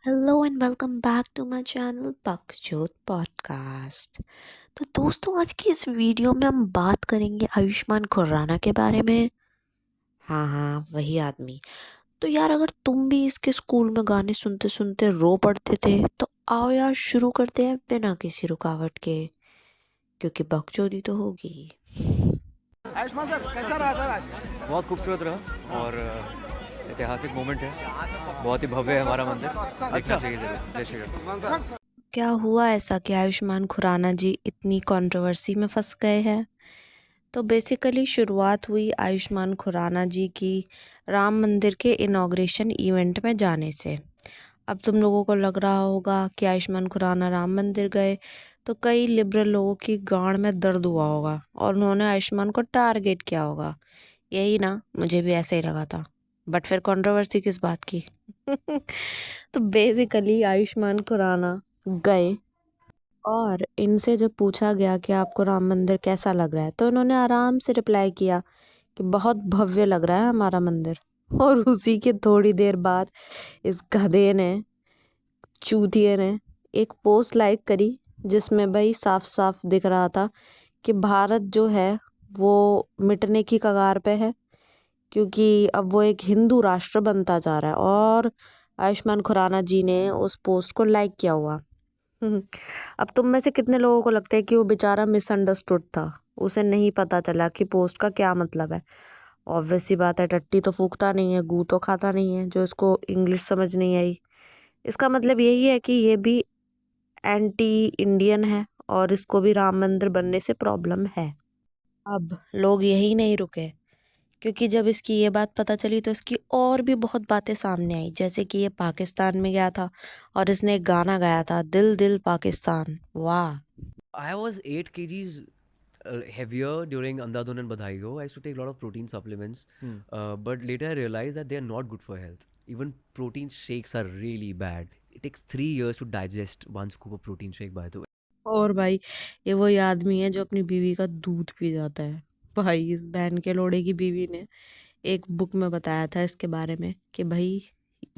Hello and welcome back to my channel Bakchod podcast. तो दोस्तों, आज की इस वीडियो में हम बात करेंगे आयुष्मान खुराना के बारे में। हाँ हाँ, वही आदमी। तो यार, अगर तुम भी इसके स्कूल में गाने सुनते सुनते रो पड़ते थे तो आओ यार शुरू करते हैं बिना किसी रुकावट के, क्योंकि बकचोदी तो होगी। आयुष्मान सर कैसा रहा सर आज? बहुत खूबसूरत रहा और ऐतिहासिक मोमेंट है। बहुत ही भव्य है हमारा मंदिर, देखना चाहिए जरूर। जय श्री राम। क्या हुआ ऐसा कि आयुष्मान खुराना जी इतनी कंट्रोवर्सी में फंस गए हैं? तो बेसिकली शुरुआत हुई आयुष्मान खुराना जी की राम मंदिर के इनॉग्रेशन इवेंट में जाने से। अब तुम लोगों को लग रहा होगा कि आयुष्मान खुराना राम मंदिर गए तो कई लिबरल लोगों की गांड में दर्द हुआ होगा और उन्होंने आयुष्मान को टारगेट किया होगा। यही ना, मुझे भी ऐसे ही लगा था। बट फिर कंट्रोवर्सी किस बात की? तो बेसिकली आयुष्मान खुराना गए और इनसे जब पूछा गया कि आपको राम मंदिर कैसा लग रहा है तो इन्होंने आराम से रिप्लाई किया कि बहुत भव्य लग रहा है हमारा मंदिर। और उसी के थोड़ी देर बाद इस गधे ने, चूतिए ने, एक पोस्ट लाइक करी जिसमें भाई साफ साफ दिख रहा था कि भारत जो है वो मिटने की कगार पे है, क्योंकि अब वो एक हिंदू राष्ट्र बनता जा रहा है। और आयुष्मान खुराना जी ने उस पोस्ट को लाइक किया हुआ। अब तुम में से कितने लोगों को लगता है कि वो बेचारा मिसअंडरस्टूड था, उसे नहीं पता चला कि पोस्ट का क्या मतलब है? ऑब्वियस सी बात है, टट्टी तो फूकता नहीं है, गू तो खाता नहीं है, जो इसको इंग्लिश समझ नहीं आई। इसका मतलब यही है कि ये भी एंटी इंडियन है और इसको भी राम मंदिर बनने से प्रॉब्लम है। अब लोग यही नहीं रुके, क्योंकि जब इसकी ये बात पता चली तो इसकी और भी बहुत बातें सामने आई, जैसे कि ये पाकिस्तान में गया था और इसने एक गाना गाया था, दिल दिल पाकिस्तान। वाह। I was 8 kgs heavier during Andhadhun and Badhaiyo. I used to take a lot of protein supplements, but later I realized that they are not good for health. Even protein shakes are really bad. It takes 3 years to digest one scoop of protein shake, by the way. और भाई, ये वही आदमी है जो अपनी बीवी का दूध पी जाता है। भाई, इस बहन के लोड़े की बीवी ने एक बुक में बताया था इसके बारे में कि भाई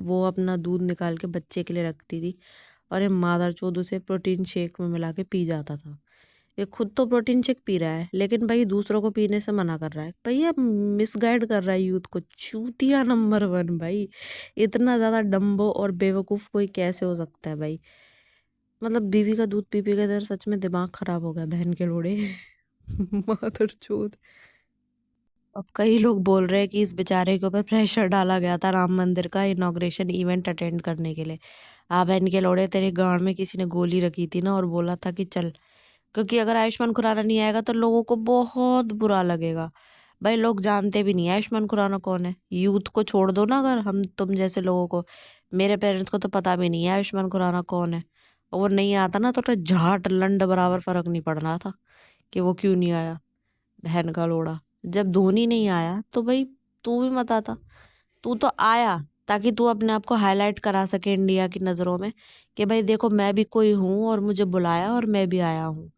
वो अपना दूध निकाल के बच्चे के लिए रखती थी और ये मादरचोद उसे प्रोटीन शेक में मिला के पी जाता था। ये खुद तो प्रोटीन शेक पी रहा है लेकिन भाई दूसरों को पीने से मना कर रहा है। भैया मिसगाइड कर रहा है यूथ को। चूतिया नंबर 1 भाई। इतना ज़्यादा डम्बो और बेवकूफ़ कोई कैसे हो सकता है भाई? मतलब बीवी का दूध पी पी के इधर सच में दिमाग खराब हो गया बहन के लोड़े। मादरचोद। अब कई लोग बोल रहे हैं कि इस बेचारे के ऊपर प्रेशर डाला गया था राम मंदिर का इनॉग्रेशन इवेंट अटेंड करने के लिए। बहन के लोड़े, तेरे गांड में किसी ने गोली रखी थी ना और बोला था कि चल, क्योंकि अगर आयुष्मान खुराना नहीं आएगा तो लोगों को बहुत बुरा लगेगा। भाई, लोग जानते भी नहीं है आयुष्मान खुराना कौन है। यूथ को छोड़ दो ना, अगर हम तुम जैसे लोगों को, मेरे पेरेंट्स को तो पता भी नहीं है आयुष्मान खुराना कौन है। और वो नहीं आता ना तो झाट लंड बराबर फर्क नहीं पड़ रहा था कि वो क्यों नहीं आया। बहन का लोड़ा, जब धोनी नहीं आया तो भाई तू भी मत आता। तू तो आया ताकि तू अपने आप को हाईलाइट करा सके इंडिया की नज़रों में कि भाई देखो, मैं भी कोई हूँ और मुझे बुलाया और मैं भी आया हूँ।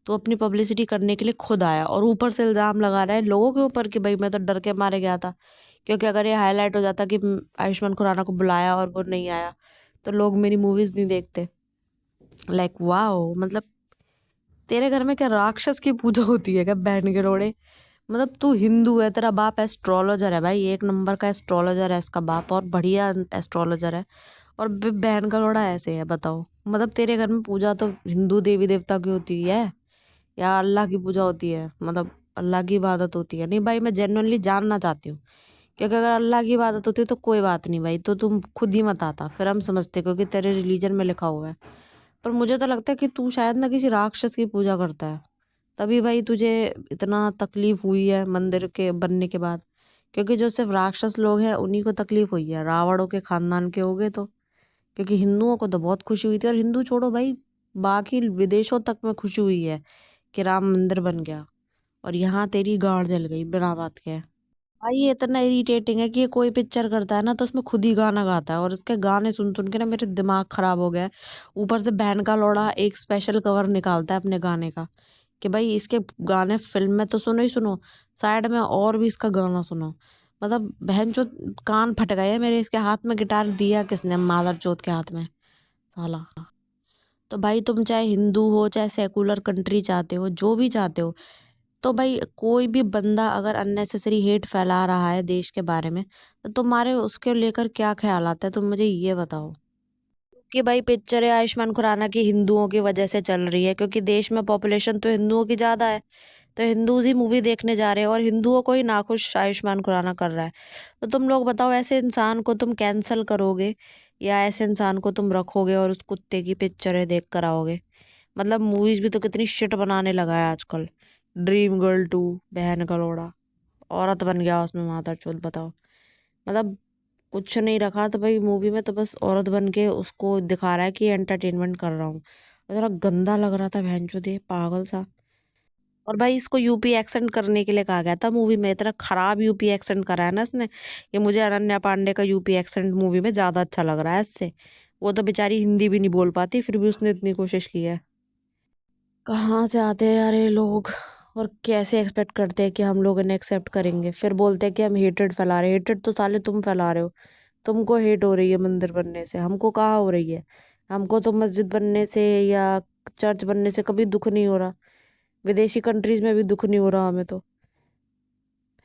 तो अपनी पब्लिसिटी करने के लिए खुद आया और ऊपर से इल्ज़ाम लगा रहा है लोगों के ऊपर कि भाई मैं तो डर के मारे गया था। क्योंकि अगर ये हाईलाइट हो जाता कि आयुष्मान खुराना को बुलाया और वो नहीं आया तो लोग मेरी मूवीज़ नहीं देखते। लाइक वाओ, मतलब तेरे घर में क्या राक्षस की पूजा होती है क्या बहन के रोड़े? मतलब तू हिंदू है, तेरा बाप एस्ट्रोलॉजर है भाई, एक नंबर का एस्ट्रोलॉजर है इसका बाप और बढ़िया एस्ट्रोलॉजर है। और बहन का लोड़ा ऐसे है, बताओ। मतलब तेरे घर में पूजा तो हिंदू देवी देवता की होती है या अल्लाह की पूजा होती है? मतलब अल्लाह की इबादत होती है? नहीं भाई, मैं जेन्युइनली जानना चाहती हूँ, क्योंकि अगर अल्लाह की इबादत होती है तो कोई बात नहीं भाई, तो तुम खुद ही मत आता, फिर हम समझते क्योंकि तेरे रिलीजन में लिखा हुआ है। पर मुझे तो लगता है कि तू शायद ना किसी राक्षस की पूजा करता है, तभी भाई तुझे इतना तकलीफ हुई है मंदिर के बनने के बाद। क्योंकि जो सिर्फ राक्षस लोग हैं उन्हीं को तकलीफ हुई है, रावणों के खानदान के हो गए तो। क्योंकि हिंदुओं को तो बहुत खुशी हुई थी, और हिंदू छोड़ो भाई, बाकी विदेशों तक में खुशी हुई है कि राम मंदिर बन गया। और यहाँ तेरी गाड़ जल गई बिना बात के। भाई ये इतना इरिटेटिंग है कि ये कोई पिक्चर करता है ना तो उसमें खुद ही गाना गाता है और इसके गाने सुन सुन के ना मेरे दिमाग खराब हो गया है। ऊपर से बहन का लौड़ा एक स्पेशल कवर निकालता है अपने गाने का कि भाई इसके गाने फिल्म में तो सुनो ही सुनो, साइड में और भी इसका गाना सुनो। मतलब बहन जो कान फट गए हैं मेरे, इसके हाथ में गिटार दिया किसने मादर चौथ के हाथ में? साला। तो भाई तुम चाहे हिंदू हो चाहे सेकुलर कंट्री चाहते हो जो भी चाहते हो, तो भाई कोई भी बंदा अगर अननेसेसरी हेट फैला रहा है देश के बारे में, तो तुम्हारे उसके लेकर क्या ख्याल आता है, तुम मुझे ये बताओ। कि भाई पिक्चर है आयुष्मान खुराना की हिंदुओं की वजह से चल रही है, क्योंकि देश में पॉपुलेशन तो हिंदुओं की ज्यादा है, तो हिंदूज ही मूवी देखने जा रहे हैं और हिंदुओं को ही नाखुश आयुष्मान खुराना कर रहा है। तो तुम लोग बताओ, ऐसे इंसान को तुम कैंसल करोगे या ऐसे इंसान को तुम रखोगे और उस कुत्ते की पिक्चरें देख कर आओगे? मतलब मूवीज भी तो कितनी शिट बनाने लगा है आजकल। ड्रीम गर्ल 2, बहन का लोड़ा, औरत बन गया उसमें मादरचोद, बताओ। मतलब कुछ नहीं रखा तो भाई मूवी में, तो बस औरत बन के उसको दिखा रहा है कि एंटरटेनमेंट कर रहा हूँ। जरा गंदा लग रहा था बहनचोद, ये पागल सा। और भाई इसको यूपी एक्सेंट करने के लिए कहा गया था मूवी में, इतना खराब यूपी एक्सेंट करा है ना इसने। ये मुझे अनन्या पांडे का यूपी एक्सेंट मूवी में ज्यादा अच्छा लग रहा है इससे। वो तो बेचारी हिंदी भी नहीं बोल पाती, फिर भी उसने इतनी कोशिश की है। कहाँ से आते हैं यार ये लोग, और कैसे एक्सपेक्ट करते हैं कि हम लोग इन्हें एक्सेप्ट करेंगे, फिर बोलते हैं कि हम हेटेड फैला रहे हैं। हेटेड तो साले तुम फैला रहे हो। तुमको हेट हो रही है मंदिर बनने से, हमको कहाँ हो रही है। हमको तो मस्जिद बनने से या चर्च बनने से कभी दुख नहीं हो रहा। विदेशी कंट्रीज में भी दुख नहीं हो रहा हमें तो।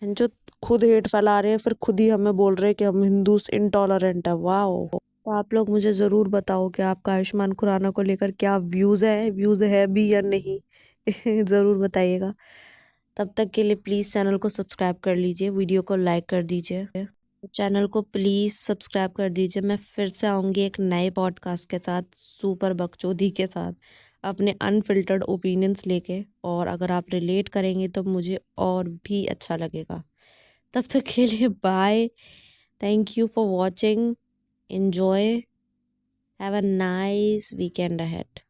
हम जो खुद हेट फैला रहे हैं, फिर खुद ही हमें बोल रहे हैं कि हम हिंदूस इनटॉलरेंट है। वाह। तो आप लोग मुझे जरूर बताओ कि आपका आयुष्मान खुराना को लेकर क्या व्यूज है भी या नहीं। जरूर बताइएगा। तब तक के लिए प्लीज चैनल को सब्सक्राइब कर लीजिए, वीडियो को लाइक कर दीजिए। चैनल को प्लीज सब्सक्राइब कर दीजिए। मैं फिर से आऊंगी एक नए पॉडकास्ट के साथ, सुपर बकचोदी के साथ, अपने अनफिल्टर्ड ओपिनियंस लेके। और अगर आप रिलेट करेंगे तो मुझे और भी अच्छा लगेगा। तब तक के लिए bye. Thank you for watching. Enjoy. Have a nice weekend ahead.